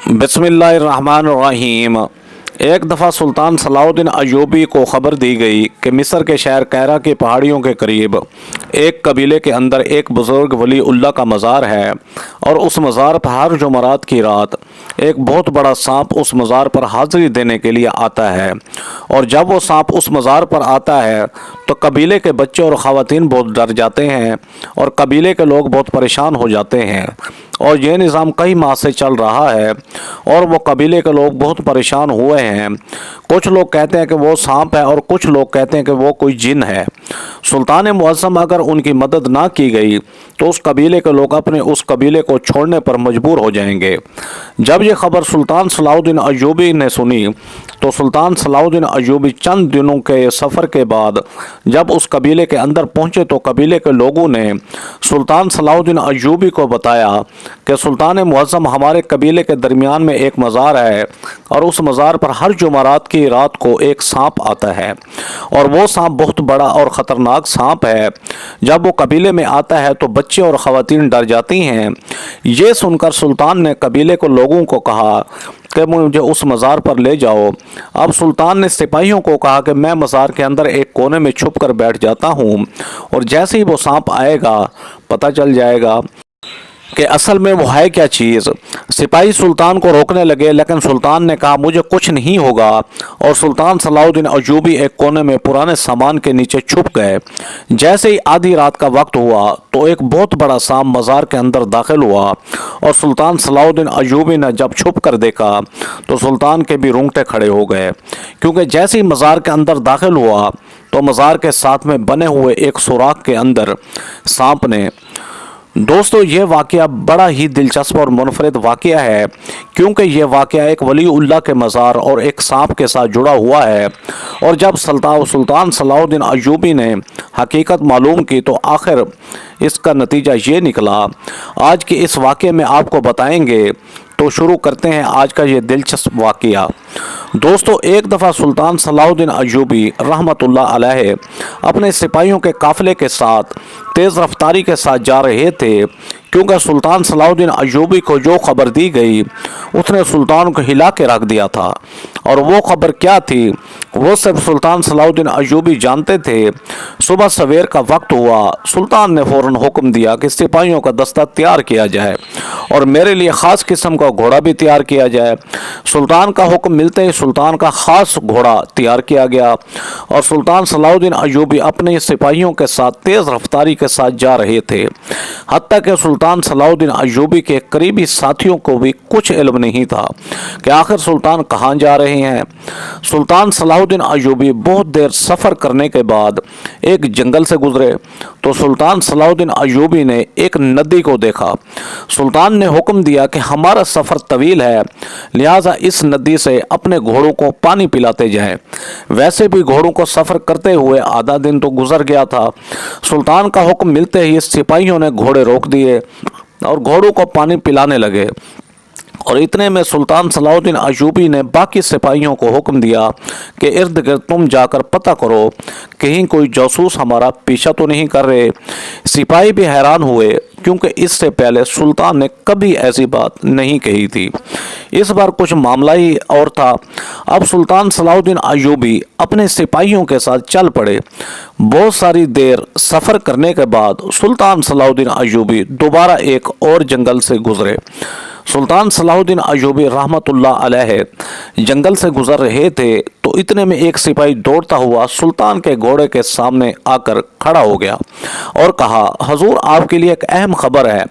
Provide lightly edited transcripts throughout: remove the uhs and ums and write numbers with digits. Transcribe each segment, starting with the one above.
बिस्मिल्लाहिर्रहमानिर्रहीम। एक दफ़ा सुल्तान सलाहुद्दीन अय्यूबी को खबर दी गई कि मिस्र के शहर कैरा की पहाड़ियों के करीब एक कबीले के अंदर एक बुज़ुर्ग वली उल्लाह का मज़ार है और उस मज़ार पर हर जुमरात की रात एक बहुत बड़ा सांप उस मज़ार पर हाज़िरी देने के लिए आता है। और जब वो सांप उस मज़ार पर आता है तो कबीले के बच्चे और ख़वातीन बहुत डर जाते हैं और कबीले के लोग बहुत परेशान हो जाते हैं। और ये निज़ाम कई माह से चल रहा है और वो कबीले के लोग बहुत परेशान हुए हैं। कुछ लोग कहते हैं कि वो सांप है और कुछ लोग कहते हैं कि वो कोई जिन है। सुल्तान मुअज़्ज़म अगर उनकी मदद ना की गई तो उस कबीले के लोग अपने उस कबीले को छोड़ने पर मजबूर हो जाएंगे। जब ये खबर सुल्तान सलाहुद्दीन अय्यूबी ने सुनी तो सुल्तान सलाहुद्दीन अय्यूबी चंद दिनों के सफ़र के बाद जब उस कबीले के अंदर पहुंचे तो कबीले के लोगों ने सुल्तान सलाहुद्दीन अय्यूबी को बताया कि सुल्तान मुअज़्ज़म, हमारे कबीले के दरमियान में एक मज़ार है और उस मज़ार पर हर जुमारात की रात को एक सांप आता है और वो सांप बहुत बड़ा और ख़तरनाक सांप है। जब वो कबीले में आता है तो बच्चे और ख़वातीन डर जाती हैं। ये सुनकर सुल्तान ने कबीले को लोगों को कहा कि मुझे उस मज़ार पर ले जाओ। अब सुल्तान ने सिपाहियों को कहा कि मैं मज़ार के अंदर एक कोने में छुप कर बैठ जाता हूँ और जैसे ही वो सांप आएगा पता चल जाएगा कि असल में वो है क्या चीज़। सिपाही सुल्तान को रोकने लगे लेकिन सुल्तान ने कहा मुझे कुछ नहीं होगा और सुल्तान सलाहुद्दीन अय्यूबी एक कोने में पुराने सामान के नीचे छुप गए। जैसे ही आधी रात का वक्त हुआ तो एक बहुत बड़ा सांप मज़ार के अंदर दाखिल हुआ और सुल्तान सलाहुद्दीन अय्यूबी ने जब छुप कर देखा तो सुल्तान के भी रोंगटे खड़े हो गए, क्योंकि जैसे ही मज़ार के अंदर दाखिल हुआ तो मज़ार के साथ में बने हुए एक सुराख के अंदर सांप ने। दोस्तों, ये वाक़या बड़ा ही दिलचस्प और मुनफरिद वाक़या है, क्योंकि ये वाक़या एक वली उल्लाह के मज़ार और एक सांप के साथ जुड़ा हुआ है। और जब सुल्तान सलाहुद्दीन अय्यूबी ने हकीकत मालूम की तो आखिर इसका नतीजा ये निकला। आज के इस वाक़े में आपको बताएंगे, तो शुरू करते हैं आज का ये दिलचस्प वाक़या। दोस्तों, एक दफ़ा सुल्तान सलाहुद्दीन अय्यूबी रहमतुल्लाह अलैह अपने सिपाहियों के काफ़िले के साथ तेज़ रफ्तारी के साथ जा रहे थे, क्योंकि सुल्तान सलाहुद्दीन अय्यूबी को जो खबर दी गई उसने सुल्तान को हिला के रख दिया था। और वो खबर क्या थी वो सिर्फ सुल्तान सलाहुद्दीन अय्यूबी जानते थे। सुबह सवेर का वक्त हुआ, सुल्तान ने फ़ौरन हुक्म दिया कि सिपाहियों का दस्ता तैयार किया जाए और मेरे लिए ख़ास किस्म का घोड़ा भी तैयार किया जाए। सुल्तान का हुक्म मिलते ही सुल्तान का ख़ास घोड़ा तैयार किया गया और सुल्तान सलाहुद्दीन अय्यूबी अपने सिपाहियों के साथ तेज़ रफ्तारी के साथ जा रहे थे। हत्ता कि सुल्तान सलाहुद्दीन अय्यूबी के करीबी साथियों को भी कुछ इल्म नहीं था कि आखिर सुल्तान कहाँ जा रहे हैं। सुल्तान सलाहुद्दीन अय्यूबी बहुत देर सफ़र करने के बाद एक जंगल से गुजरे तो सुल्तान सलाहुद्दीन अय्यूबी ने एक नदी को देखा। सुल्तान ने हुक्म दिया कि हमारा सफ़र तवील है, लिहाजा इस नदी से अपने घोड़ों को पानी पिलाते जाएं। वैसे भी घोड़ों को सफ़र करते हुए आधा दिन तो गुजर गया था। सुल्तान का हुक्म मिलते ही सिपाहियों ने घोड़े रोक दिए और घोड़ों को पानी पिलाने लगे। और इतने में सुल्तान सलाहुद्दीन अय्यूबी ने बाकी सिपाहियों को हुक्म दिया कि इर्द गिर्द तुम जाकर पता करो कहीं कोई जासूस हमारा पीछा तो नहीं कर रहे। सिपाही भी हैरान हुए, क्योंकि इससे पहले सुल्तान ने कभी ऐसी बात नहीं कही थी। इस बार कुछ मामला ही और था। अब सुल्तान सलाहुद्दीन अय्यूबी अपने सिपाहियों के साथ चल पड़े। बहुत सारी देर सफ़र करने के बाद सुल्तान सलाहुद्दीन अय्यूबी दोबारा एक और जंगल से गुजरे। सुल्तान सलाहुद्दीन अय्यूबी रहमतुल्लाह अलैह जंगल से गुजर रहे थे तो इतने में एक सिपाही दौड़ता हुआ सुल्तान के घोड़े के सामने आकर खड़ा हो गया और कहा, हजूर, आपके लिए एक अहम खबर है।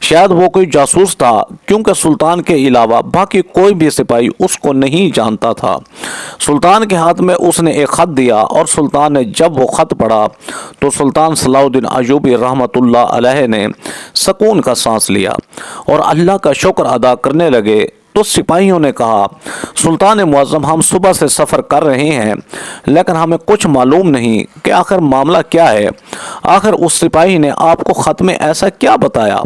शायद वो कोई जासूस था, क्योंकि सुल्तान के अलावा बाकी कोई भी सिपाही उसको नहीं जानता था। सुल्तान के हाथ में उसने एक ख़त दिया और सुल्तान ने जब वो ख़त पढ़ा तो सुल्तान सलाहुद्दीन अय्यूबी रहमतुल्लाह अलैह ने सुकून का सांस लिया और अल्लाह का शुक्र अदा करने लगे। तो सिपाहियों ने कहा, सुल्तान मुअज़्ज़म, हम सुबह से सफ़र कर रहे हैं लेकिन हमें कुछ मालूम नहीं कि आखिर मामला क्या है। आखिर उस सिपाही ने आपको ख़त में ऐसा क्या बताया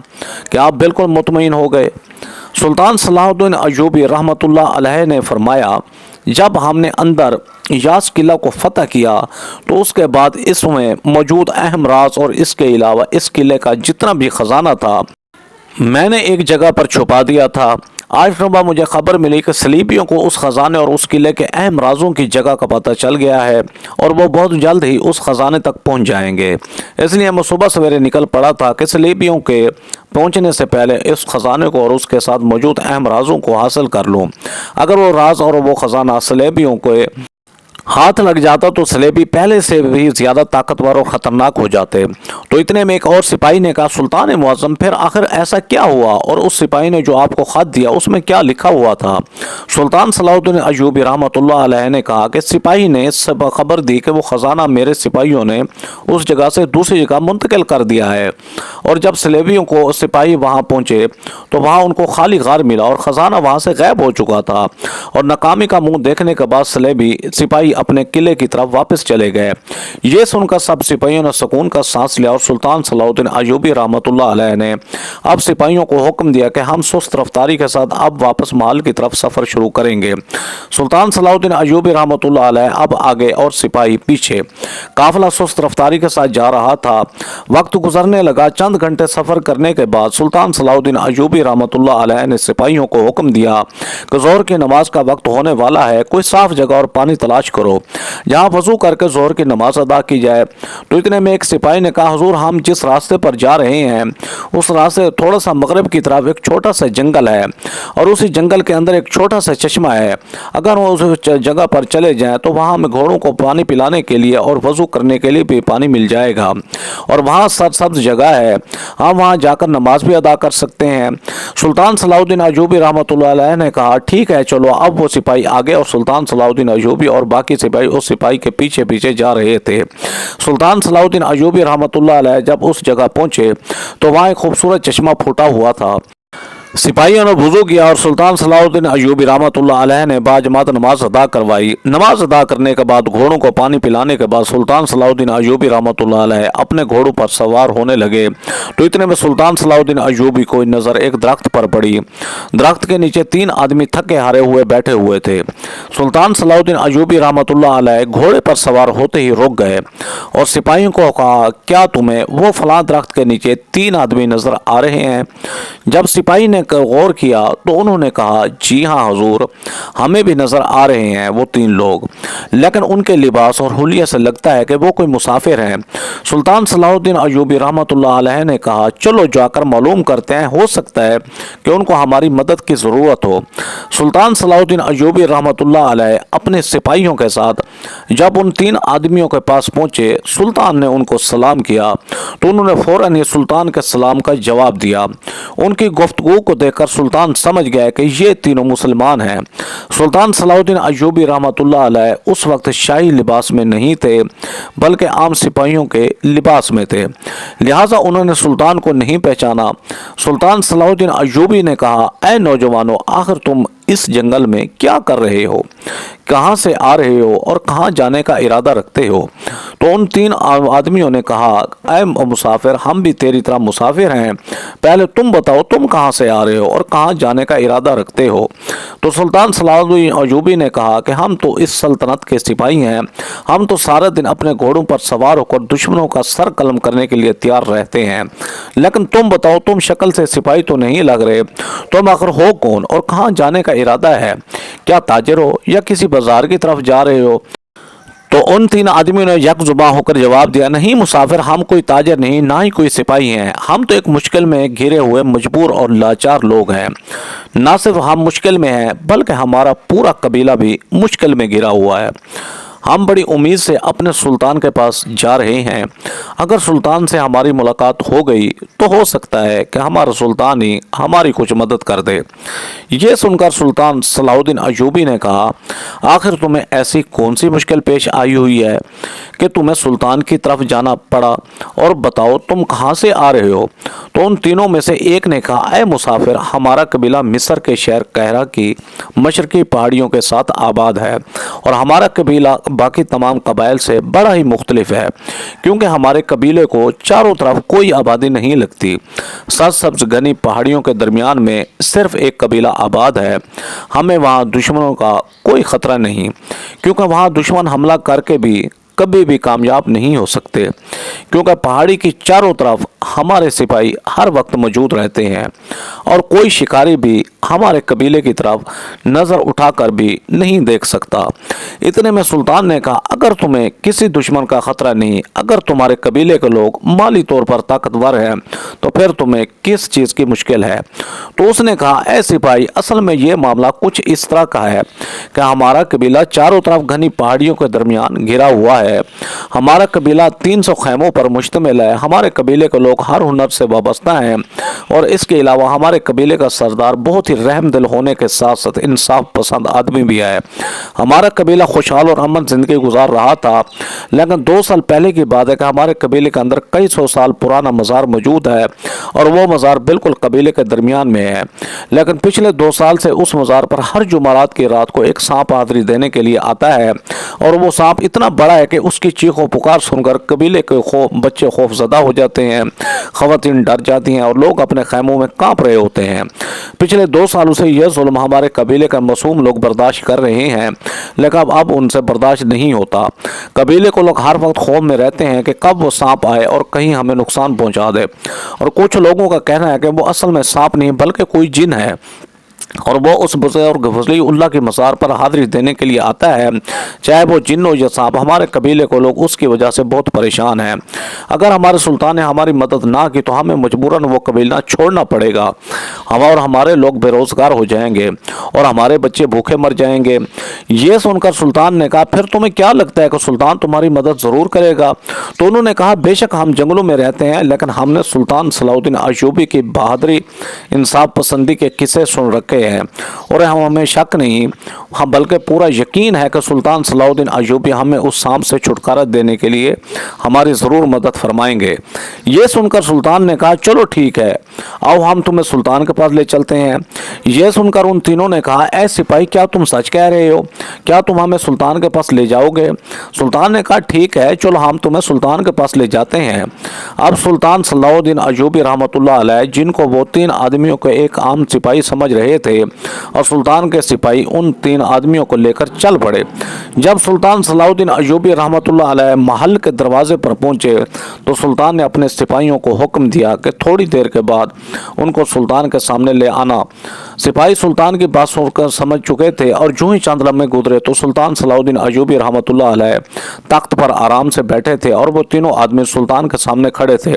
कि आप बिल्कुल मुतमईन हो गए। सुल्तान सलाहुद्दीन अय्यूबी रहमतुल्लाह अलैह ने फरमाया, जब हमने अंदर यास किला को फतह किया तो उसके बाद इसमें मौजूद अहम राज और इसके अलावा इस किले का जितना भी ख़जाना था मैंने एक जगह पर छुपा दिया था। آج صبح مجھے خبر ملی کہ صلیبیوں کو اس خزانے اور اس قلعے کے اہم رازوں کی جگہ کا پتہ چل گیا ہے اور وہ بہت جلد ہی اس خزانے تک پہنچ جائیں گے۔ اس لیے میں صبح سویرے نکل پڑا تھا کہ صلیبیوں کے پہنچنے سے پہلے اس خزانے کو اور اس کے ساتھ موجود اہم رازوں کو حاصل کر لوں۔ اگر وہ راز اور وہ خزانہ صلیبیوں کو ہاتھ لگ جاتا تو صلیبی پہلے سے بھی زیادہ طاقتور اور خطرناک ہو جاتے۔ تو اتنے میں ایک اور سپاہی نے کہا، سلطان معظم پھر آخر ایسا کیا ہوا اور اس سپاہی نے جو آپ کو خط دیا اس میں کیا لکھا ہوا تھا؟ سلطان صلاح الدین ایوبی رحمۃ اللہ علیہ نے کہا کہ سپاہی نے خبر دی کہ وہ خزانہ میرے سپاہیوں نے اس جگہ سے دوسری جگہ منتقل کر دیا ہے، اور جب صلیبیوں کو سپاہی وہاں پہنچے تو وہاں ان کو خالی غار ملا اور خزانہ وہاں سے غائب ہو چکا تھا، اور ناکامی کا منہ دیکھنے کے بعد صلیبی سپاہی اپنے قلعے کی طرف واپس چلے گئے۔ یہ سن کر سب سپاہیوں نے سکون کا سانس لیا، اور سلطان صلاح الدین ایوبی رحمۃ اللہ علیہ نے اب سپاہیوں کو حکم دیا کہ ہم سست رفتاری کے ساتھ اب واپس محل کی طرف سفر شروع کریں گے۔ سلطان صلاح الدین ایوبی رحمۃ اللہ علیہ اب آگے اور سپاہی پیچھے، قافلہ سست رفتاری کے ساتھ جا رہا تھا۔ وقت گزرنے لگا۔ چند گھنٹے سفر کرنے کے بعد سلطان صلاح الدین ایوبی رحمۃ اللہ علیہ نے سپاہیوں کو حکم دیا کہ ظہر کی نماز کا وقت ہونے والا ہے، کوئی صاف جگہ اور پانی تلاش کرو جہاں وضو کر کے ظہر کی نماز ادا کی جائے۔ تو اتنے میں ایک سپاہی نے کہا، حضور ہم جس راستے پر جا رہے ہیں اس راستے تھوڑا سا مغرب کی طرف ایک چھوٹا سا جنگل ہے، اور اسی جنگل کے اندر ایک چھوٹا سا چشمہ ہے، اگر وہ اس جگہ پر چلے جائیں تو وہاں ہمیں گھوڑوں کو پانی پلانے کے لیے اور وضو کرنے کے لیے بھی پانی مل جائے گا، اور وہاں سرسبز جگہ ہے، ہم وہاں جا کر نماز بھی ادا کر سکتے ہیں۔ سلطان صلاح الدین ایوبی رحمۃ اللہ علیہ نے کہا، ٹھیک ہے چلو۔ اب وہ سپاہی آگے اور سلطان صلاح الدین ایوبی اور باقی سپاہی اس سپاہی کے پیچھے پیچھے جا رہے تھے۔ سلطان صلاح الدین ایوبی رحمۃ اللہ علیہ جب اس جگہ پہنچے تو وہاں ایک خوبصورت چشمہ پھوٹا ہوا تھا۔ سپاہیوں نے وضو کیا اور سلطان صلاح الدین ایوبی رحمۃ اللہ علیہ نے باجماعت نماز ادا کروائی۔ نماز ادا کرنے کے بعد گھوڑوں کو پانی پلانے کے بعد سلطان صلاح الدین ایوبی رحمۃ اللہ علیہ اپنے گھوڑوں پر سوار ہونے لگے۔ تو اتنے میں سلطان صلاح الدین ایوبی کو نظر ایک درخت پر پڑی۔ درخت کے نیچے تین آدمی تھکے ہارے ہوئے بیٹھے ہوئے تھے۔ سلطان صلاح الدین ایوبی رحمۃ اللہ علیہ گھوڑے پر سوار ہوتے ہی رک گئے اور سپاہیوں کو کہا، کیا تمہیں وہ فلاں درخت کے نیچے تین آدمی نظر آ رہے ہیں؟ جب سپاہی نے غور کیا تو انہوں نے کہا، جی ہاں حضور ہمیں بھی نظر آ رہے ہیں وہ تین لوگ، لیکن ان کے لباس اور حلیے سے لگتا ہے کہ وہ کوئی مسافر ہیں۔ سلطان صلاح الدین ایوبی رحمۃ اللہ علیہ نے کہا، چلو جا کر معلوم کرتے ہیں، ہو سکتا ہے کہ ان کو ہماری مدد کی ضرورت ہو۔ سلطان صلاح الدین ایوبی رحمۃ اللہ علیہ اپنے سپاہیوں کے ساتھ جب ان تین آدمیوں کے پاس پہنچے، سلطان نے ان کو سلام کیا تو انہوں نے فوراً ہی سلطان کے سلام کا جواب دیا۔ ان کی گفتگو کو دیکھ کر سلطان سمجھ گیا کہ یہ تینوں مسلمان ہیں۔ سلطان صلاح الدین ایوبی رحمۃ اللہ علیہ اس وقت شاہی لباس میں نہیں تھے بلکہ عام سپاہیوں کے لباس میں تھے، لہٰذا انہوں نے سلطان کو نہیں پہچانا۔ سلطان صلاح الدین ایوبی نے کہا، اے نوجوانوں، آخر تم اس جنگل میں کیا کر رہے ہو؟ کہاں سے آ رہے ہو اور کہاں جانے کا ارادہ رکھتے ہو؟ تو ان تین آدمیوں نے کہا، اے مسافر ہم بھی تیری طرح مسافر ہیں، پہلے تم بتاؤ تم کہاں سے آ رہے ہو اور کہاں جانے کا ارادہ رکھتے ہو؟ تو سلطان صلاح الدین ایوبی نے کہا کہ ہم تو اس سلطنت کے سپاہی ہیں، ہم تو سارے دن اپنے گھوڑوں پر سوار ہو کر دشمنوں کا سر قلم کرنے کے لیے تیار رہتے ہیں، لیکن تم بتاؤ تم شکل سے سپاہی تو نہیں لگ رہے، تم آخر ہو کون اور کہاں جانے کا ارادہ ہے؟ کیا تاجر ہو یا کسی بازار کی طرف جا رہے ہو؟ تو ان تین آدمیوں نے یک زباں ہو کر جواب دیا، نہیں مسافر، ہم کوئی تاجر نہیں، نہ ہی کوئی سپاہی ہیں، ہم تو ایک مشکل میں گھرے ہوئے مجبور اور لاچار لوگ ہیں۔ نہ صرف ہم مشکل میں ہیں بلکہ ہمارا پورا قبیلہ بھی مشکل میں گھرا ہوا ہے۔ ہم بڑی امید سے اپنے سلطان کے پاس جا رہے ہیں، اگر سلطان سے ہماری ملاقات ہو گئی تو ہو سکتا ہے کہ ہمارا سلطان ہی ہماری کچھ مدد کر دے۔ یہ سن کر سلطان صلاح الدین ایوبی نے کہا، آخر تمہیں ایسی کون سی مشکل پیش آئی ہوئی ہے کہ تمہیں سلطان کی طرف جانا پڑا، اور بتاؤ تم کہاں سے آ رہے ہو؟ تو ان تینوں میں سے ایک نے کہا، اے مسافر ہمارا قبیلہ مصر کے شہر قاہرہ کی مشرقی پہاڑیوں کے ساتھ آباد ہے، اور ہمارا قبیلہ باقی تمام قبائل سے بڑا ہی مختلف ہے، کیونکہ ہمارے قبیلے کو چاروں طرف کوئی آبادی نہیں لگتی، سرسبز گھنی پہاڑیوں کے درمیان میں صرف ایک قبیلہ آباد ہے، ہمیں وہاں دشمنوں کا کوئی خطرہ نہیں، کیونکہ وہاں دشمن حملہ کر کے بھی کبھی بھی کامیاب نہیں ہو سکتے، क्योंकि पहाड़ी की चारों तरफ हमारे सिपाही हर वक्त मौजूद रहते हैं और कोई शिकारी भी हमारे कबीले की तरफ नज़र उठाकर भी नहीं देख सकता। इतने में सुल्तान ने कहा, अगर तुम्हें किसी दुश्मन का खतरा नहीं, अगर तुम्हारे कबीले के लोग माली तौर पर ताकतवर हैं, तो फिर तुम्हें किस चीज़ की मुश्किल है। तो उसने कहा, ऐ सिपाही, असल में ये मामला कुछ इस तरह का है कि हमारा कबीला चारों तरफ घनी पहाड़ियों के दरमियान घिरा हुआ है। हमारा कबीला 300 खैमों पर मुश्तमिल है। हमारे कबीले के लोग हर हुनर से वाबस्ता हैं और इसके अलावा हमारे कबीले का सरदार बहुत ही रहम दिल होने के साथ साथ इंसाफ पसंद आदमी भी है। हमारा कबीला खुशहाल और अमन जिंदगी गुजार रहा था, लेकिन 2 साल पहले की बात है कि हमारे कबीले के अंदर कई सौ साल पुराना मज़ार मौजूद है और वो मज़ार बिल्कुल कबीले के दरमियान में है। लेकिन पिछले 2 साल से उस मज़ार पर हर जुमारात की रात को एक सांप हाजिरी देने के लिए आता है और वो सांप इतना बड़ा है कि उसकी चीखों पुकार सुनकर कबीले के बच्चे खौफजदा हो जाते हैं, ख़वातीन डर जाती हैं और लोग अपने खैमों में कांप रहे होते हैं। पिछले 2 सालों से यह जुल्म हमारे कबीले का मासूम लोग बर्दाश्त कर रहे हैं, लेकिन अब उनसे बर्दाश्त नहीं होता। कबीले को लोग हर वक्त खौफ में रहते हैं कि कब वो सांप आए और कहीं हमें नुकसान पहुंचा दे। और कुछ लोगों का कहना है कि वो असल में सांप नहीं बल्कि कोई जिन है और वो उस बुजुर्ग वली उल्लाह की मज़ार पर हाजिरी देने के लिए आता है, चाहे वो जिन हो या सांप। हमारे कबीले को लोग उसकी वजह से बहुत परेशान हैं। अगर हमारे सुल्तान ने हमारी मदद ना की तो हमें मजबूरन वो कबीला छोड़ना पड़ेगा। हम और हमारे लोग बेरोज़गार हो जाएंगे और हमारे बच्चे भूखे मर जाएंगे। ये सुनकर सुल्तान ने कहा, फिर तुम्हें क्या लगता है कि सुल्तान तुम्हारी मदद ज़रूर करेगा। तो उन्होंने कहा, बेशक हम जंगलों में रहते हैं, लेकिन हमने सुल्तान सलाहुद्दीन अय्यूबी की बहादुरी, इंसाफ पसंदी के किस्से सुन रखे हैं और हमें शक नहीं, हम बल्कि पूरा यकीन है कि सुल्तान सलाहुद्दीन अय्यूबी हमें उस सांप से छुटकारा देने के लिए हमारी ज़रूर मदद फरमाएंगे। ये सुनकर सुल्तान ने कहा, चलो ठीक है, आओ हम तुम्हें सुल्तान के पास ले चलते हैं। यह सुनकर उन तीनों ने कहा, ऐ सिपाही, क्या तुम सच कह रहे हो? क्या तुम हमें सुल्तान के पास ले जाओगे? सुल्तान ने कहा, ठीक है, चलो हम तुम्हें सुल्तान के पास ले जाते हैं। अब सुल्तान सलाहुद्दीन अय्यूबी रहमतुल्लाह अलैह, जिनको वो 3 आदमियों को एक आम सिपाही समझ रहे थे, और सुल्तान के सिपाही उन 3 आदमियों को लेकर चल पड़े। जब सुल्तान सलाहुद्दीन अय्यूबी रहमतुल्लाह अलैह महल के दरवाजे पर पहुंचे तो सुल्तान ने अपने सिपाहियों को हुक्म दिया कि थोड़ी देर के बाद उनको सुल्तान के सामने ले आना। सिपाही सुल्तान की बात सुनकर समझ चुके थे और जो ही चंद लम्हे गुजरे तो सुल्तान सलाहुद्दीन अय्यूबी रहमतुल्लाह अलैह तख्त पर आराम से बैठे थे और वो तीनों आदमी सुल्तान के सामने खड़े थे।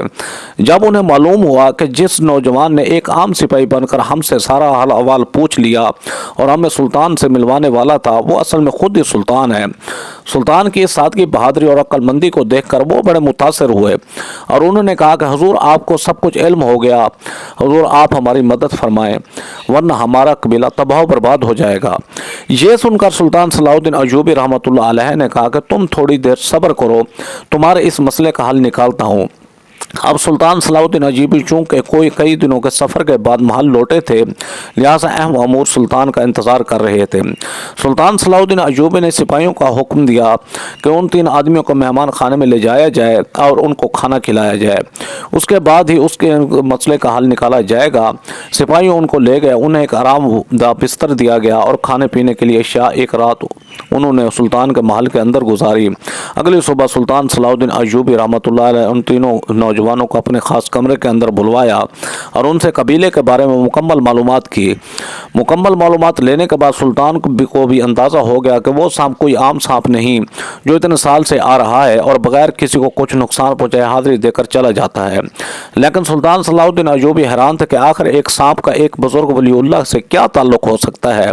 जब उन्हें मालूम हुआ कि जिस नौजवान ने एक आम सिपाही बनकर हमसे सारा हाल अहवाल पूछ लिया और हमें सुल्तान से मिलवाने वाला था, वो असल में खुद ही सुल्तान है। सुल्तान की इस सादगी, बहादुरी और अक्लमंदी को देखकर वो बड़े मुतासिर हुए और उन्होंने कहा कि हुजूर, आपको सब कुछ इल्म हो गया, हुजूर आप हमारी मदद फरमाएं वरना हमारा कबीला तबाह बर्बाद हो जाएगा। ये सुनकर सुल्तान सलाहुद्दीन अय्यूबी रहमतुल्लाह अलैह ने कहा कि तुम थोड़ी देर सब्र करो, तुम्हारे इस मसले का हल निकालता हूँ। अब सुल्तान सलाहुद्दीन अय्यूबी चूँकि कई दिनों के सफ़र के बाद महल लौटे थे, लिहाजा अहम अमूर सुल्तान का इंतज़ार कर रहे थे। सुल्तान सलाहुद्दीन अय्यूबी ने सिपाहियों का हुक्म दिया कि उन 3 आदमियों को मेहमान खाने में ले जाया जाए और उनको खाना खिलाया जाए, उसके बाद ही उसके मसले का हल निकाला जाएगा। सिपाही उनको ले गए, उन्हें एक आरामदा बिस्तर दिया गया और खाने पीने के लिए एक रात उन्होंने सुल्तान के महल के अंदर गुजारी। अगली सुबह सुल्तान सलाहुद्दीन अय्यूबी रहमतुल्लाह अलैह उन तीनों नौजवानों को अपने ख़ास कमरे के अंदर बुलवाया और उनसे कबीले के बारे में मुकम्मल मालूमात की। मुकम्मल मालूमात लेने के बाद सुल्तान को भी अंदाज़ा हो गया कि वो सांप कोई आम सांप नहीं जो इतने साल से आ रहा है और बगैर किसी को कुछ नुकसान पहुँचाए हाजिरी देकर चला जाता है। लेकिन सुल्तान सलाहुद्दीन अय्यूबी हैरान थे कि आखिर एक सांप का एक बुजुर्ग वलीउल्लाह से क्या ताल्लुक़ हो सकता है।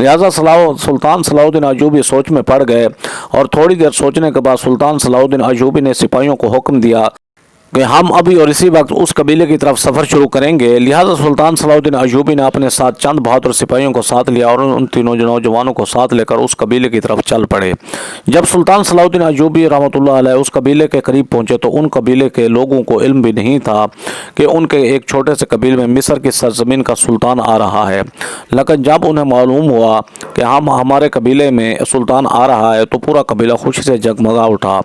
लिहाजा सुल्तान सलाहुद्दीन अय्यूबी सोच में पड़ गए और थोड़ी देर सोचने के बाद सुल्तान सलाहुद्दीन अय्यूबी ने सिपाहियों को हुक्म दिया कि हम अभी और इसी वक्त उस कबीले की तरफ सफ़र शुरू करेंगे। लिहाजा सुल्तान सलाहुद्दीन अय्यूबी ने अपने साथ चंद बहादुर सिपाहियों को साथ लिया और उन तीनों नौजवानों को साथ लेकर उस कबीले की तरफ चल पड़े। जब सुल्तान सलाहुद्दीन अय्यूबी रहमतुल्लाह अलैह उस कबीले के करीब पहुँचे तो उन कबीले के लोगों को इल्म भी नहीं था कि उनके एक छोटे से कबीले में मिस्र की सरजमीन का सुल्तान आ रहा है। लेकिन जब उन्हें मालूम हुआ कि हमारे कबीले में सुल्तान आ रहा है तो पूरा कबीला खुशी से जगमगा उठा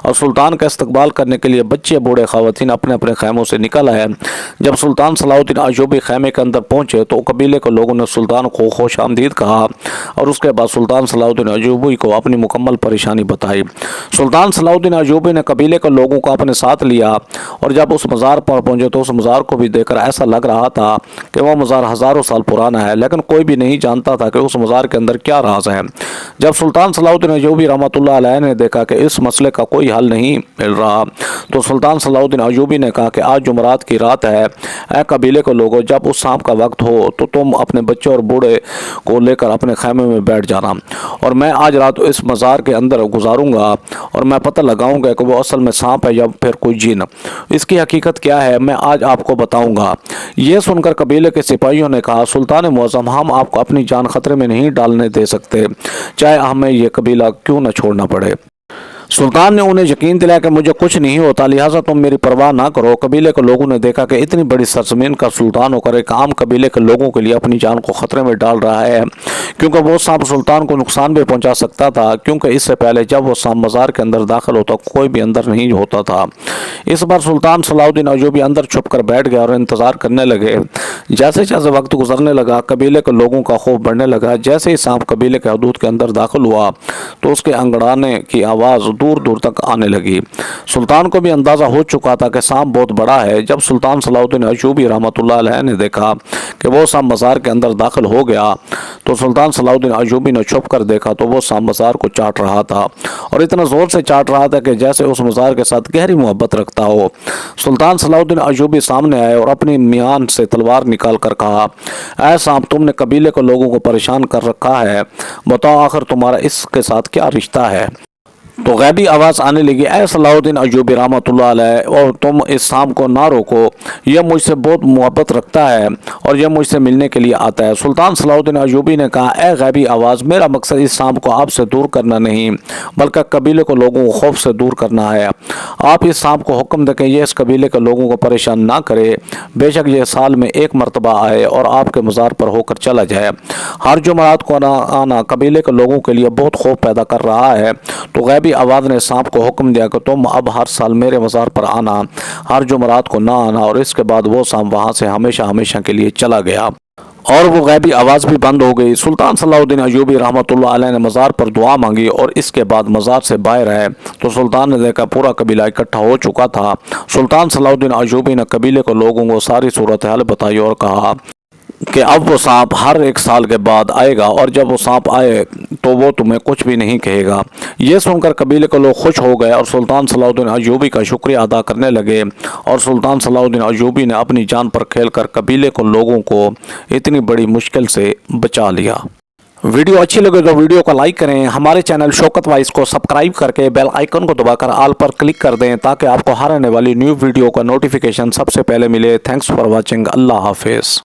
और सुल्तान का इस्तकबाल करने के लिए बच्चे बूढ़े ख़वातीन अपने अपने खैमों से निकल आए। जब सुल्तान सलाहुद्दीन अयूबी खैमे के अंदर पहुंचे तो कबीले के लोगों ने सुल्तान को खुश आमदीद कहा और उसके बाद सुल्तान सलाहुद्दीन अयूबी को अपनी मुकम्मल परेशानी बताई। सुल्तान सलाहुद्दीन अयूबी ने कबीले के लोगों को अपने साथ लिया और जब उस मज़ार पर पहुंचे तो उस मज़ार को भी देखकर ऐसा लग रहा था कि वह मज़ार हज़ारों साल पुराना है, लेकिन कोई भी नहीं जानता था कि उस मज़ार के अंदर क्या राज है। जब सुल्तान सलाहुद्दीन अयूबी रहमतुल्लाह अलैह ने देखा कि इस मसले का कोई हल नहीं मिल रहा तो सुल्तान सलाहुद्दीन अयूबी ने कहा कि आज जुमरात की रात है, ऐ कबीले के लोगों, जब उस शाम का वक्त हो तो तुम अपने बच्चे और बूढ़े को लेकर अपने खैमे में बैठ जाना और मैं आज रात इस मज़ार के अंदर गुजारूंगा और मैं पता लगाऊंगा कि वो असल में सांप है या फिर कोई जिन। इसकी हकीकत क्या है मैं आज आपको बताऊंगा। ये सुनकर कबीले के सिपाहियों ने कहा, सुल्तान मुअज़्ज़म, हम आपको अपनी जान खतरे में नहीं डालने दे सकते, चाहे हमें ये कबीला क्यों न छोड़ना पड़े। सुल्तान ने उन्हें यकीन दिलाया कि मुझे कुछ नहीं होता, लिहाजा तुम मेरी परवाह ना करो। कबीले के लोगों ने देखा कि इतनी बड़ी सरजमीन का सुल्तान होकर एक आम कबीले के लोगों के लिए अपनी जान को खतरे में डाल रहा है, क्योंकि वो सांप सुल्तान को नुकसान भी पहुंचा सकता था, क्योंकि इससे पहले जब वो सांप मज़ार के अंदर दाखिल होता कोई भी अंदर नहीं होता था। इस बार सुल्तान सलाहुद्दीन अयूबी अंदर छुप कर बैठ गया और इंतजार करने लगे। जैसे जैसे वक्त गुजरने लगा कबीले के लोगों का खौफ बढ़ने लगा। जैसे ही सांप कबीले के हदूद के अंदर दाखिल हुआ तो उसके अंगड़ाने की आवाज़ दूर दूर तक आने लगी। सुल्तान को भी अंदाज़ा हो चुका था कि सांप बहुत बड़ा है। जब सुल्तान सलाहुद्दीन अयूबी रहमतुल्लाह अलैह ने देखा कि वो सांप मज़ार के अंदर दाखिल हो गया तो सुल्तान सलाहुद्दीन अयूबी ने छुप कर देखा तो वो सांप मज़ार को चाट रहा था और इतना ज़ोर से चाट रहा था कि जैसे उस मज़ार के साथ गहरी मोहब्बत रखता हो। सुल्तान सलाहुद्दीन अयूबी सामने आए और अपनी म्यान से तलवार निकाल कर कहा, ऐ सांप, तुमने कबीले के लोगों को परेशान कर रखा है, बताओ आखिर तुम्हारा इसके साथ क्या रिश्ता है। तो गैबी आवाज़ आने लगी, ऐ सलाहुद्दीन अयूबी रहमतुल्लाह अलैह, और तुम इस सांप को ना रोको, यह मुझसे बहुत मोहब्बत रखता है और यह मुझसे मिलने के लिए आता है। सुल्तान सलाहुद्दीन अयूबी ने कहा, ऐ गैबी आवाज़, मेरा मकसद इस सांप को आपसे दूर करना नहीं बल्कि कबीले के लोगों को खौफ से दूर करना है। आप इस सांप को हुक्म दें कि ये इस कबीले के लोगों को परेशान ना करे, बेशक ये साल में एक मरतबा आए और आपके मज़ार पर होकर चला जाए। हर जुमरात को आना कबीले के लोगों के लिए बहुत खौफ पैदा कर रहा है। तो गैबी आवाज़ ने सांप को हुक्म दिया कि तुम अब हर साल मेरे मज़ार पर आना, हर जुमरात को ना आना। और इसके बाद वो सांप वहाँ से हमेशा हमेशा के लिए चला गया और वो गैबी आवाज़ भी बंद हो गई। सुल्तान सलाहुद्दीन अयूबी रहमतुल्लाह अलैह ने मज़ार पर दुआ मांगी और इसके बाद मज़ार से बाहर आए तो सुल्तान ने देखा पूरा कबीला इकट्ठा हो चुका था। सुल्तान सलाहुद्दीन अयूबी ने कबीले के लोगों को सारी सूरत हाल बताई और कहा कि अब वो सांप हर एक साल के बाद आएगा और जब वो सांप आए तो वो तुम्हें कुछ भी नहीं कहेगा। ये सुनकर कबीले के लोग खुश हो गए और सुल्तान सलाहुद्दीन अयूबी का शुक्रिया अदा करने लगे और सुल्तान सलाहुद्दीन अयूबी ने अपनी जान पर खेलकर कबीले के लोगों को इतनी बड़ी मुश्किल से बचा लिया। वीडियो अच्छी लगे तो वीडियो को लाइक करें, हमारे चैनल शौकत वाइस को सब्सक्राइब करके बेल आइकन को दबाकर ऑल पर क्लिक कर दें ताकि आपको हर आने वाली न्यू वीडियो का नोटिफिकेशन सबसे पहले मिले। Thanks for watching. अल्लाह हाफिज़।